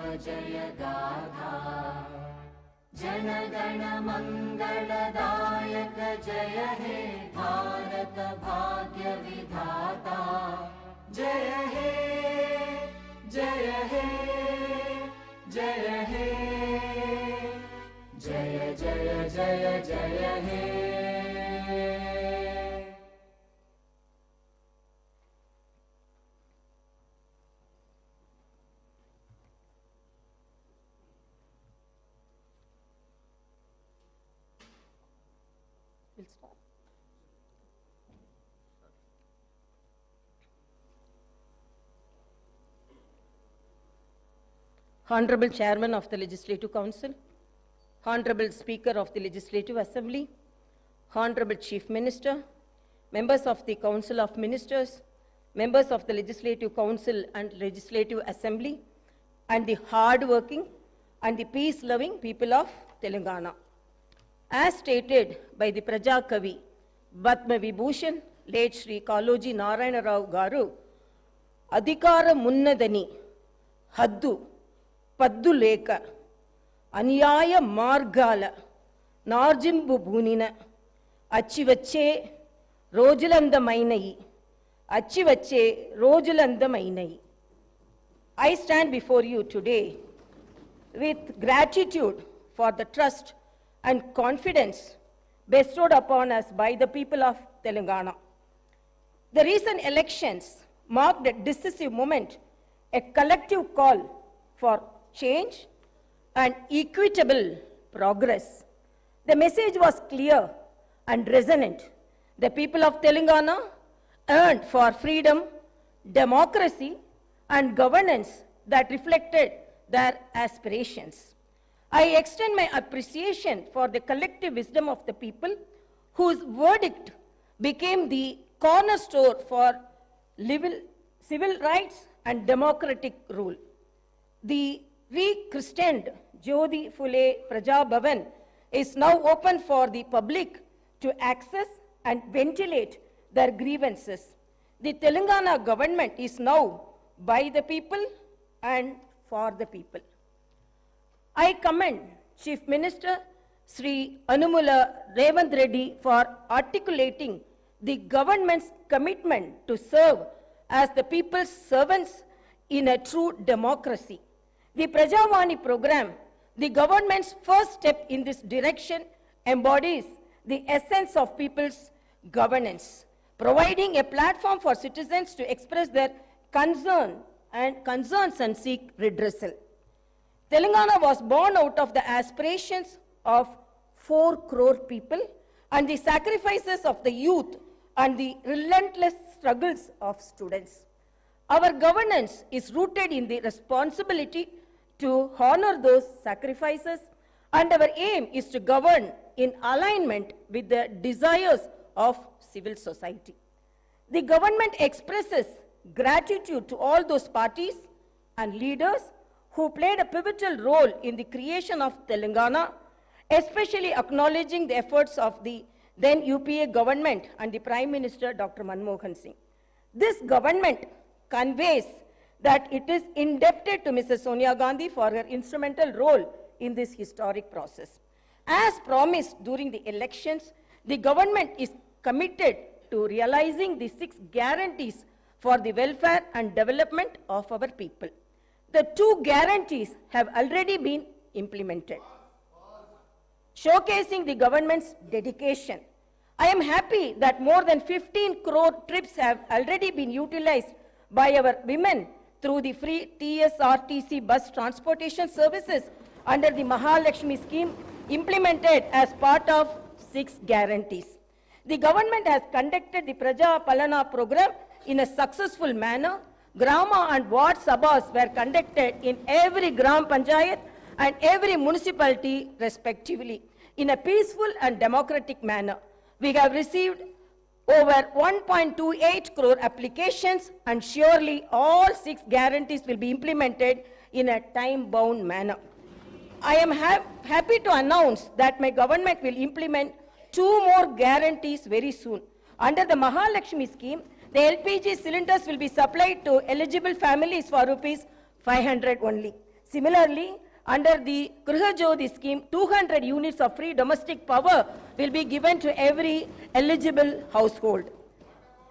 जय गाथा जनगण मंगलदायक जय हे भारत भाग्य विधाता जय हे जय हे जय हे जय जय जय जय हे। We'll start. Honorable Chairman of the Legislative Council, Honorable Speaker of the Legislative Assembly, Honorable Chief Minister, members of the Council of Ministers, members of the Legislative Council and Legislative Assembly, and the hard-working and the peace-loving people of Telangana. As stated by the Praja Kavi, Padma Vibhushan, late Shri Kaloji Narayana Rao Garu, Adhikara Munnadani, Haddu, Paddu Leka, Anyaya Margala, Narjimbu Bunina, Achivache, Rojulanda Mainai, Achivache, Rojulanda Mainai. I stand before you today with gratitude for the trust and confidence bestowed upon us by the people of Telangana. The recent elections marked a decisive moment, a collective call for change and equitable progress. The message was clear and resonant. The people of Telangana yearned for freedom, democracy, and governance that reflected their aspirations. I extend my appreciation for the collective wisdom of the people whose verdict became the cornerstone for civil rights and democratic rule. The rechristened Jyoti Phule Praja Bhavan is now open for the public to access and ventilate their grievances. The Telangana government is now by the people and for the people. I commend Chief Minister Sri Anumula Revanth Reddy for articulating the government's commitment to serve as the people's servants in a true democracy. The Prajavani program, the government's first step in this direction, embodies the essence of people's governance, providing a platform for citizens to express their concerns and seek redressal. Telangana was born out of the aspirations of 4 crore people and the sacrifices of the youth and the relentless struggles of students. Our governance is rooted in the responsibility to honor those sacrifices, and our aim is to govern in alignment with the desires of civil society. The government expresses gratitude to all those parties and leaders who played a pivotal role in the creation of Telangana, especially acknowledging the efforts of the then UPA government and the Prime Minister Dr. Manmohan Singh. This government conveys that it is indebted to Mrs. Sonia Gandhi for her instrumental role in this historic process. As promised during the elections, the government is committed to realizing the 6 guarantees for the welfare and development of our people. The 2 guarantees have already been implemented, showcasing the government's dedication. I am happy that more than 15 crore trips have already been utilized by our women through the free TSRTC bus transportation services under the Mahalakshmi scheme implemented as part of 6 guarantees. The government has conducted the Praja Palana program in a successful manner. Grama and Ward Sabhas were conducted in every Gram Panchayat and every municipality respectively in a peaceful and democratic manner. We have received over 1.28 crore applications, and surely all 6 guarantees will be implemented in a time-bound manner. I am happy to announce that my government will implement 2 more guarantees very soon. Under the Mahalakshmi scheme, the LPG cylinders will be supplied to eligible families for rupees 500 only. Similarly, under the Griha Jyoti scheme, 200 units of free domestic power will be given to every eligible household.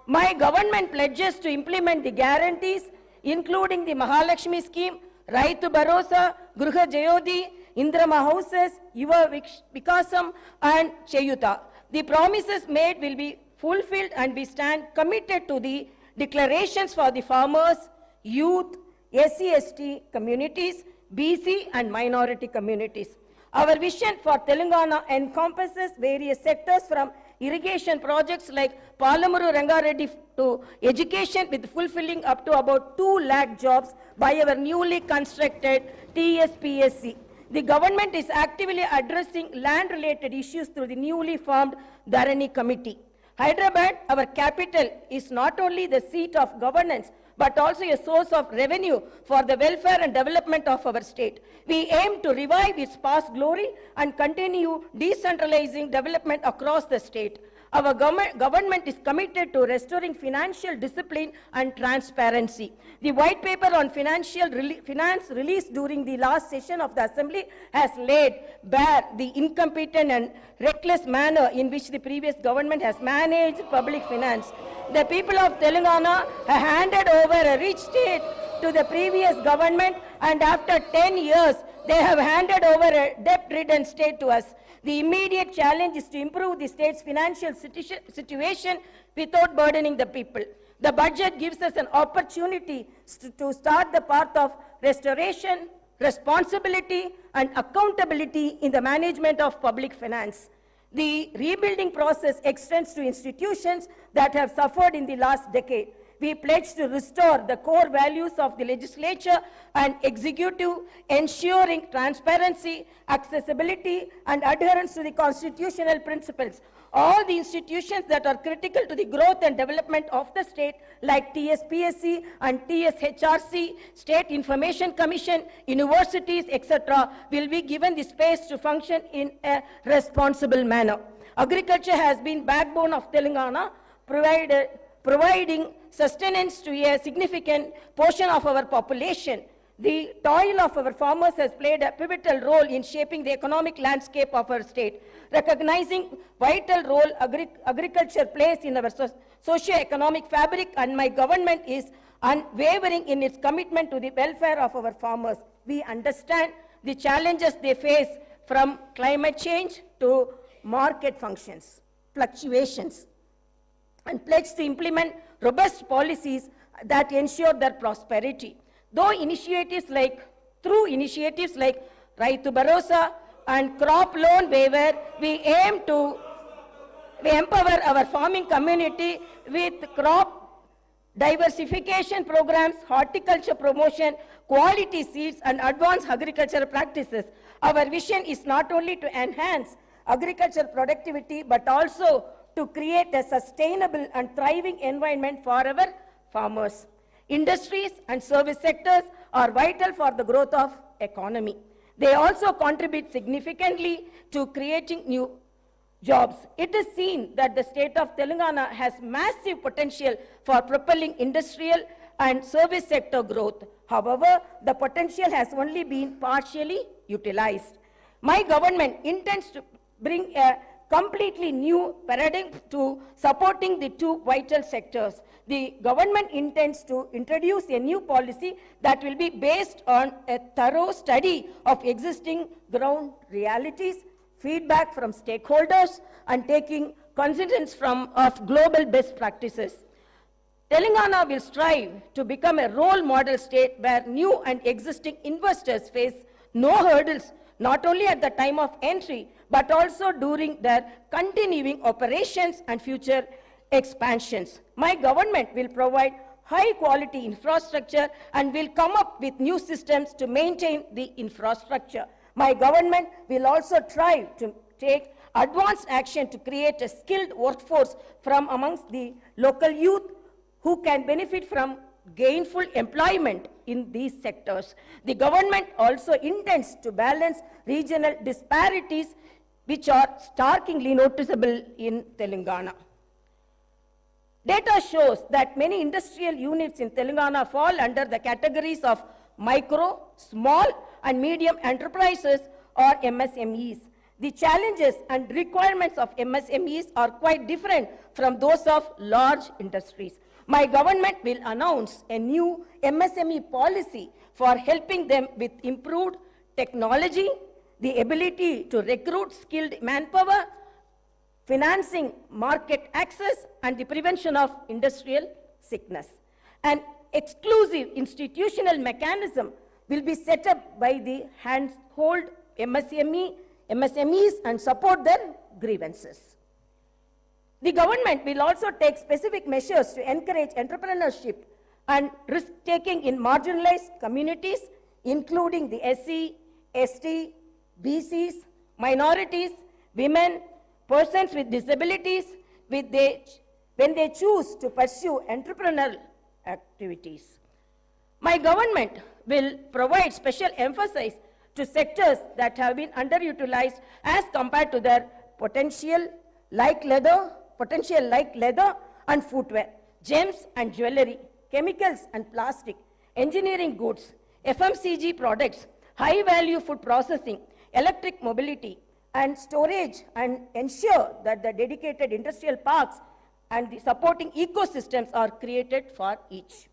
My government pledges to implement the guarantees, including the Mahalakshmi scheme, Raitu Bharosa, Griha Jyoti, Indrama houses, Yuva Vikasam, and Cheyuta. The promises made will be fulfilled, and we stand committed to the declarations for the farmers, youth, SC/ST communities, BC and minority communities. Our vision for Telangana encompasses various sectors from irrigation projects like Palamuru Rangareddy to education, with fulfilling up to about 2 lakh jobs by our newly constructed TSPSC. The government is actively addressing land-related issues through the newly formed Dharani Committee. Hyderabad, our capital, is not only the seat of governance, but also a source of revenue for the welfare and development of our state. We aim to revive its past glory and continue decentralizing development across the state. Our government is committed to restoring financial discipline and transparency. The white paper on finance released during the last session of the Assembly has laid bare the incompetent and reckless manner in which the previous government has managed public finance. The people of Telangana have handed over a rich state to the previous government, and after 10 years, they have handed over a debt-ridden state to us. The immediate challenge is to improve the state's financial situation without burdening the people. The budget gives us an opportunity to start the path of restoration, responsibility, and accountability in the management of public finance. The rebuilding process extends to institutions that have suffered in the last decade. We pledge to restore the core values of the legislature and executive, ensuring transparency, accessibility, and adherence to the constitutional principles. All the institutions that are critical to the growth and development of the state, like TSPSC and TSHRC, State Information Commission, universities, etc., will be given the space to function in a responsible manner. Agriculture has been backbone of Telangana, providing sustenance to a significant portion of our population. The toil of our farmers has played a pivotal role in shaping the economic landscape of our state. Recognizing vital role agriculture plays in our socio-economic fabric, and my government is unwavering in its commitment to the welfare of our farmers. We understand the challenges they face, from climate change to market fluctuations, and pledge to implement robust policies that ensure their prosperity. Through initiatives like Raitu Bharosa and crop loan waiver, we empower our farming community with crop diversification programs, horticulture promotion, quality seeds, and advanced agricultural practices. Our vision is not only to enhance agricultural productivity, but also to create a sustainable and thriving environment for our farmers. Industries and service sectors are vital for the growth of economy. They also contribute significantly to creating new jobs. It is seen that the state of Telangana has massive potential for propelling industrial and service sector growth. However, the potential has only been partially utilized. My government intends to bring a completely new paradigm to supporting the two vital sectors. The government intends to introduce a new policy that will be based on a thorough study of existing ground realities, feedback from stakeholders, and taking cognizance of global best practices. Telangana will strive to become a role model state where new and existing investors face no hurdles, not only at the time of entry, but also during their continuing operations and future expansions. My government will provide high-quality infrastructure and will come up with new systems to maintain the infrastructure. My government will also try to take advanced action to create a skilled workforce from amongst the local youth who can benefit from gainful employment in these sectors. The government also intends to balance regional disparities which are starkly noticeable in Telangana. Data shows that many industrial units in Telangana fall under the categories of micro, small and medium enterprises or MSMEs. The challenges and requirements of MSMEs are quite different from those of large industries. My government will announce a new MSME policy for helping them with improved technology, the ability to recruit skilled manpower, financing, market access, and the prevention of industrial sickness. An exclusive institutional mechanism will be set up by the handhold MSMEs and support their grievances. The government will also take specific measures to encourage entrepreneurship and risk-taking in marginalized communities, including the SC, ST, BCs, minorities, women, persons with disabilities, when they choose to pursue entrepreneurial activities. My government will provide special emphasis to sectors that have been underutilized as compared to their potential, like leather and footwear, gems and jewelry, chemicals and plastic, engineering goods, FMCG products, high-value food processing, electric mobility, and storage, and ensure that the dedicated industrial parks and the supporting ecosystems are created for each.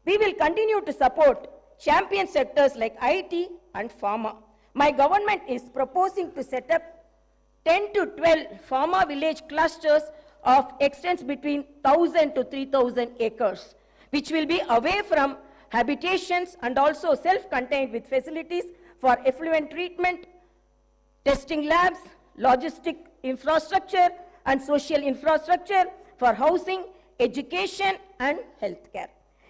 We will continue to support champion sectors like IT and pharma. My government is proposing to set up 10 to 12 pharma village clusters of extents between 1,000 to 3,000 acres, which will be away from habitations and also self-contained with facilities for effluent treatment, testing labs, logistic infrastructure, and social infrastructure for housing, education, and healthcare.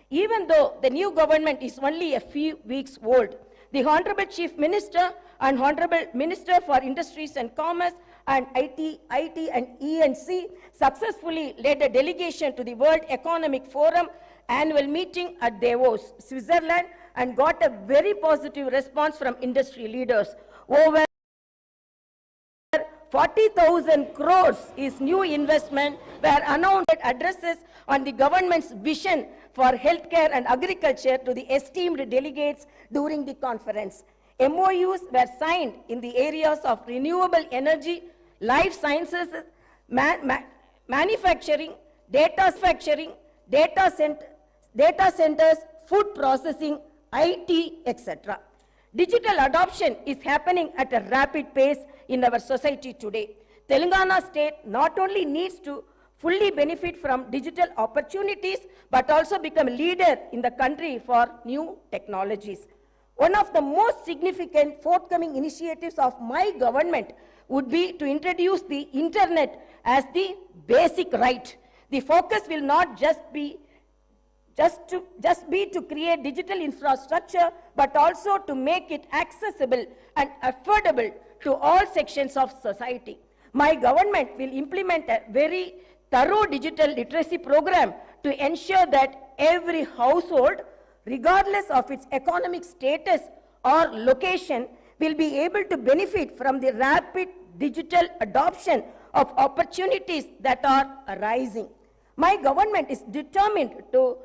Even though the new government is only a few weeks old, the Honorable Chief Minister and Honorable Minister for Industries and Commerce and IT and E&C successfully led a delegation to the World Economic Forum annual meeting at Davos, Switzerland, and got a very positive response from industry leaders. Over 40,000 crores is new investment were announced addresses on the government's vision for healthcare and agriculture to the esteemed delegates during the conference. MOUs were signed in the areas of renewable energy, life sciences, manufacturing, data centers, food processing, IT, etc. Digital adoption is happening at a rapid pace in our society today. Telangana state not only needs to fully benefit from digital opportunities, but also become a leader in the country for new technologies. One of the most significant forthcoming initiatives of my government would be to introduce the internet as the basic right. The focus will not just be to create digital infrastructure, but also to make it accessible and affordable to all sections of society. My government will implement a very thorough digital literacy program to ensure that every household, regardless of its economic status or location, will be able to benefit from the rapid digital adoption of opportunities that are arising. My government is determined to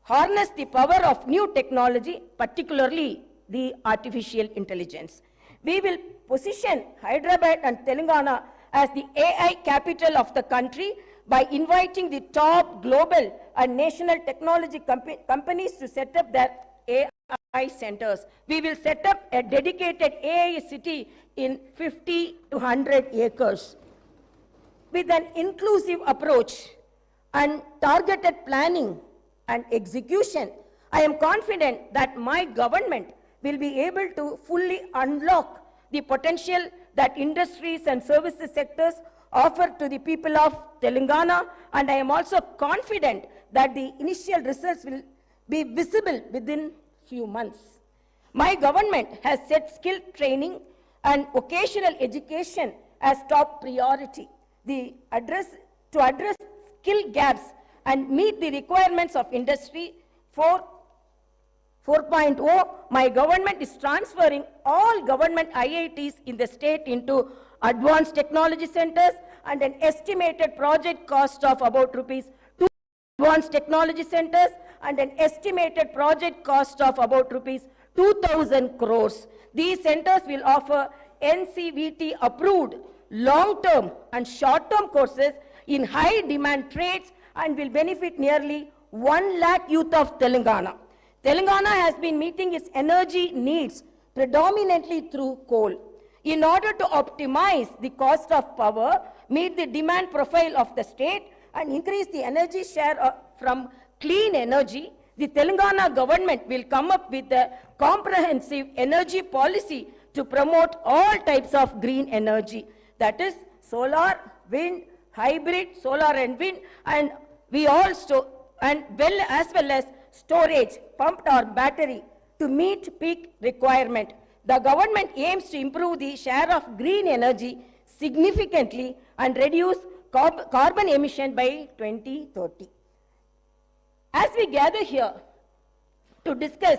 harness the power of new technology, particularly the artificial intelligence. We will position Hyderabad and Telangana as the AI capital of the country by inviting the top global and national technology companies to set up their AI centers. We will set up a dedicated AI city in 50 to 100 acres. With an inclusive approach and targeted planning and execution, I am confident that my government will be able to fully unlock the potential that industries and services sectors offer to the people of Telangana, and I am also confident that the initial results will be visible within few months. My government has set skill training and vocational education as top priority. To address skill gaps and meet the requirements of Industry 4.0, my government is transferring all government IITs in the state into advanced technology centers, and an estimated project cost of about rupees 2 advanced technology centers and an estimated project cost of about rupees 2,000 crores. These centers will offer NCVT approved long-term and short-term courses in high-demand trades and will benefit nearly 1 lakh youth of Telangana. Telangana has been meeting its energy needs predominantly through coal. In order to optimize the cost of power, meet the demand profile of the state, and increase the energy share from clean energy, the Telangana government will come up with a comprehensive energy policy to promote all types of green energy. That is solar, wind, hybrid, solar and wind, and as well as storage, pumped or battery to meet peak requirement. The government aims to improve the share of green energy significantly and reduce carbon emission by 2030. As we gather here to discuss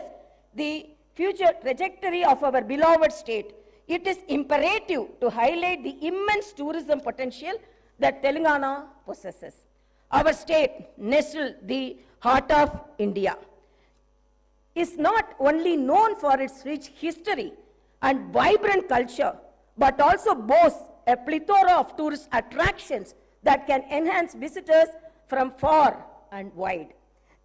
the future trajectory of our beloved state, it is imperative to highlight the immense tourism potential that Telangana possesses. Our state, nestled the heart of India, is not only known for its rich history and vibrant culture, but also boasts a plethora of tourist attractions that can enhance visitors from far and wide.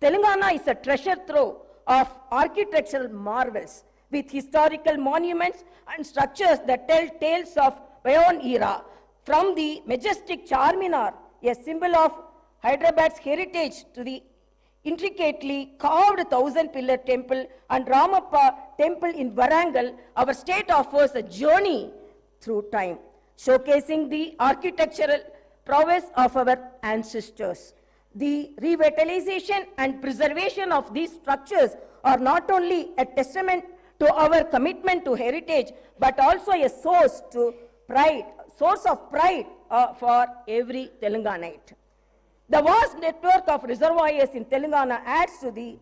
Telangana is a treasure trove of architectural marvels with historical monuments and structures that tell tales of bygone era, from the majestic Charminar, a symbol of Hyderabad's heritage, to the intricately carved 1,000-pillar temple and Ramappa temple in Varangal. Our state offers a journey through time, showcasing the architectural prowess of our ancestors. The revitalization and preservation of these structures are not only a testament to our commitment to heritage, but also a source of pride for every Telanganite. The vast network of reservoirs in Telangana adds to the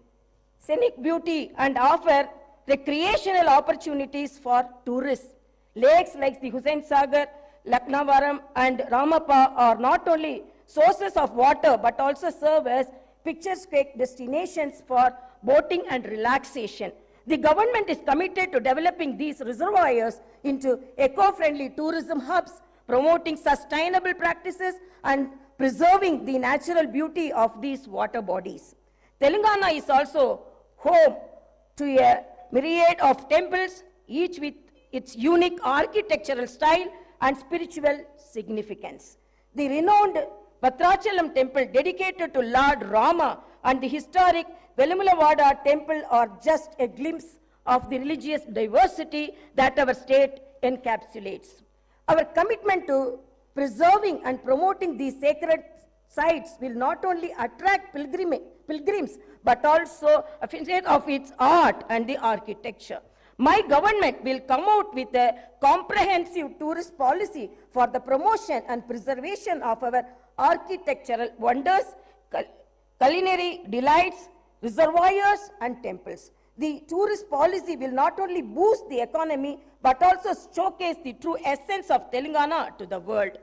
scenic beauty and offer recreational opportunities for tourists. Lakes like the Hussain Sagar, Laknavaram and Ramappa are not only sources of water but also serve as picturesque destinations for boating and relaxation. The government is committed to developing these reservoirs into eco-friendly tourism hubs, promoting sustainable practices and preserving the natural beauty of these water bodies. Telangana is also home to a myriad of temples, each with its unique architectural style and spiritual significance. The renowned Bhadrachalam temple dedicated to Lord Rama and the historic Velumalavada temple are just a glimpse of the religious diversity that our state encapsulates. Our commitment to preserving and promoting these sacred sites will not only attract pilgrims, but also appreciate of its art and the architecture. My government will come out with a comprehensive tourist policy for the promotion and preservation of our architectural wonders, culinary delights, reservoirs and temples. The tourist policy will not only boost the economy, but also showcase the true essence of Telangana to the world.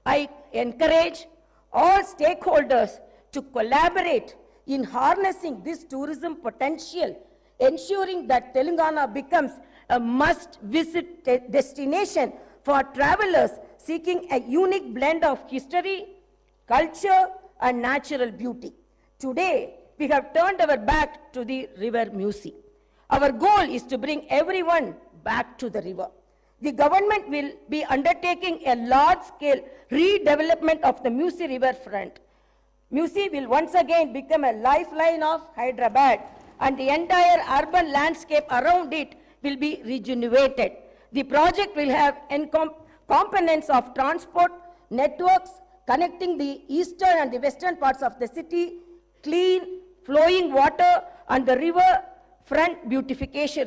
I encourage all stakeholders to collaborate in harnessing this tourism potential, ensuring that Telangana becomes a must-visit destination for travelers seeking a unique blend of history, culture, and natural beauty. Today, we have turned our back to the river Musi. Our goal is to bring everyone back to the river. The government will be undertaking a large-scale redevelopment of the Musi riverfront. Musi will once again become a lifeline of Hyderabad, and the entire urban landscape around it will be rejuvenated. The project will have components of transport networks connecting the eastern and the western parts of the city, clean, flowing water, and the riverfront beautification.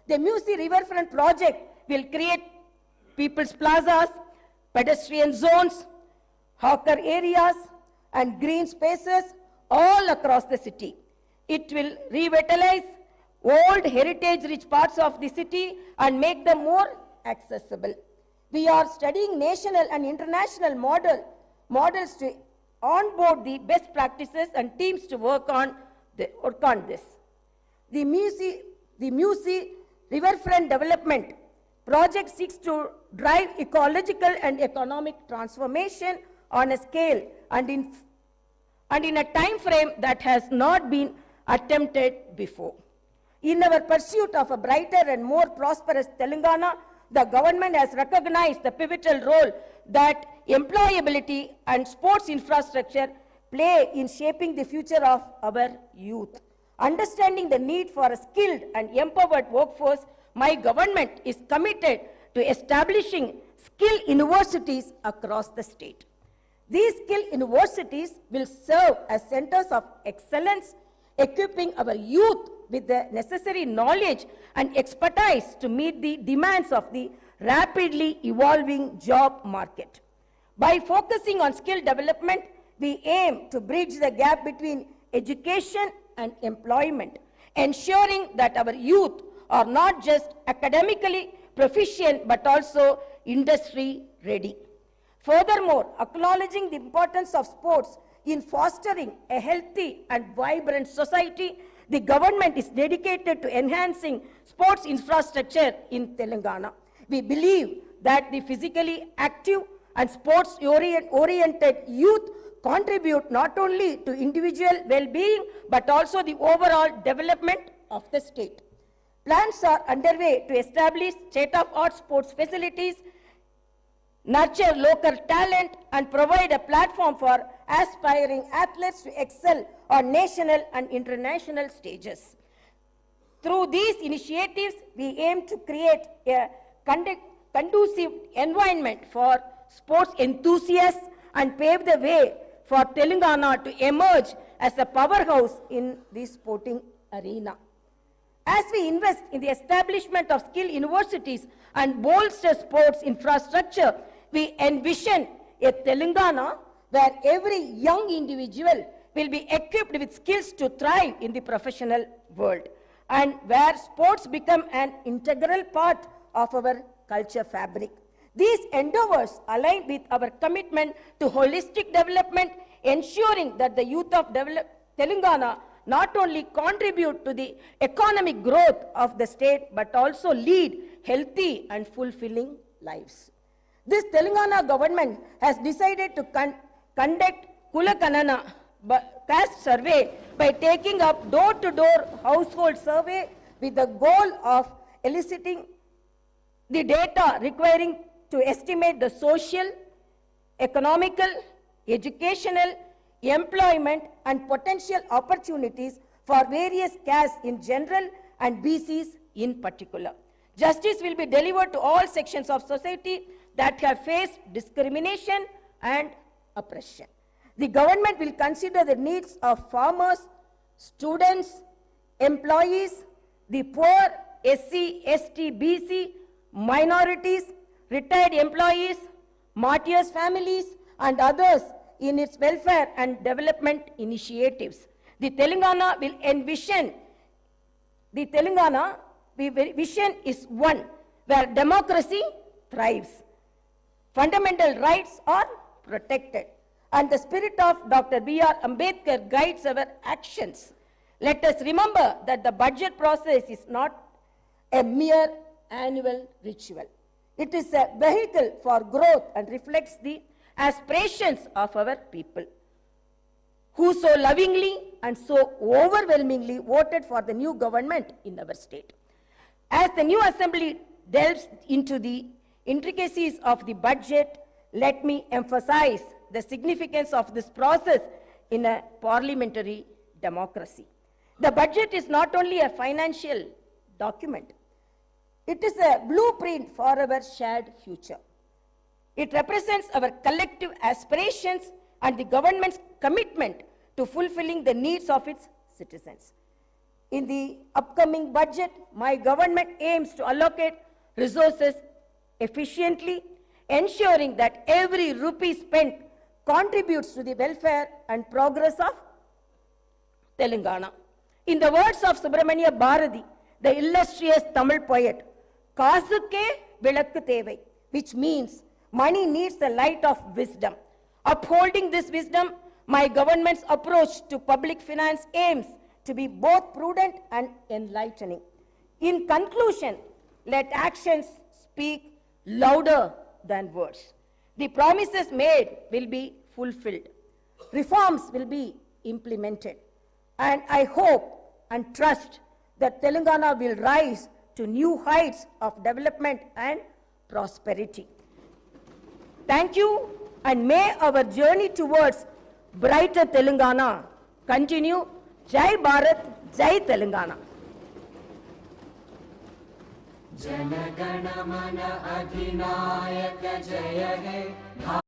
The Musi riverfront project will create people's plazas, pedestrian zones, hawker areas, and green spaces all across the city. It will revitalize old heritage-rich parts of the city and make them more accessible. We are studying national and international models to onboard the best practices and teams to work on this. The Musi Riverfront Development Project seeks to drive ecological and economic transformation on a scale and in a time frame that has not been attempted before. In our pursuit of a brighter and more prosperous Telangana, the government has recognized the pivotal role that employability and sports infrastructure play in shaping the future of our youth. Understanding the need for a skilled and empowered workforce, my government is committed to establishing skill universities across the state. These skill universities will serve as centers of excellence, equipping our youth with the necessary knowledge and expertise to meet the demands of the rapidly evolving job market. By focusing on skill development, we aim to bridge the gap between education and employment, ensuring that our youth are not just academically proficient but also industry ready. Furthermore, acknowledging the importance of sports in fostering a healthy and vibrant society, the government is dedicated to enhancing sports infrastructure in Telangana. We believe that the physically active and sports-oriented youth contribute not only to individual well-being but also the overall development of the state. Plans are underway to establish state-of-the-art sports facilities, nurture local talent, and provide a platform for aspiring athletes to excel on national and international stages. Through these initiatives, we aim to create a conducive environment for sports enthusiasts and pave the way for Telangana to emerge as a powerhouse in the sporting arena. As we invest in the establishment of skill universities and bolster sports infrastructure, we envision a Telangana where every young individual will be equipped with skills to thrive in the professional world, and where sports become an integral part of our culture fabric. These endeavors align with our commitment to holistic development, ensuring that the youth of Telangana not only contribute to the economic growth of the state, but also lead healthy and fulfilling lives. This Telangana government has decided to conduct Kulakanana caste survey by taking up door-to-door household survey with the goal of eliciting the data requiring to estimate the social, economical, educational, employment and potential opportunities for various castes in general and BCs in particular. Justice will be delivered to all sections of society that have faced discrimination and oppression. The government will consider the needs of farmers, students, employees, the poor, SC, ST, BC, minorities, retired employees, martyrs' families, and others in its welfare and development initiatives. The Telangana vision is one where democracy thrives, fundamental rights are protected, and the spirit of Dr. B.R. Ambedkar guides our actions. Let us remember that the budget process is not a mere annual ritual. It is a vehicle for growth and reflects the aspirations of our people, who so lovingly and so overwhelmingly voted for the new government in our state. As the new assembly delves into the intricacies of the budget, let me emphasize the significance of this process in a parliamentary democracy. The budget is not only a financial document, it is a blueprint for our shared future. It represents our collective aspirations and the government's commitment to fulfilling the needs of its citizens. In the upcoming budget, my government aims to allocate resources efficiently, ensuring that every rupee spent contributes to the welfare and progress of Telangana. In the words of Subramania Bharati, the illustrious Tamil poet, "Kaasukke vilakku thevai," which means money needs the light of wisdom. Upholding this wisdom, My government's approach to public finance aims to be both prudent and enlightening. In conclusion, let actions speak louder than words. The promises made will be fulfilled. Reforms will be implemented. And I hope and trust that Telangana will rise to new heights of development and prosperity. Thank you, and may our journey towards brighter Telangana continue. Jai Bharat, Jai Telangana. जनगण मन अधिनायक जय हे।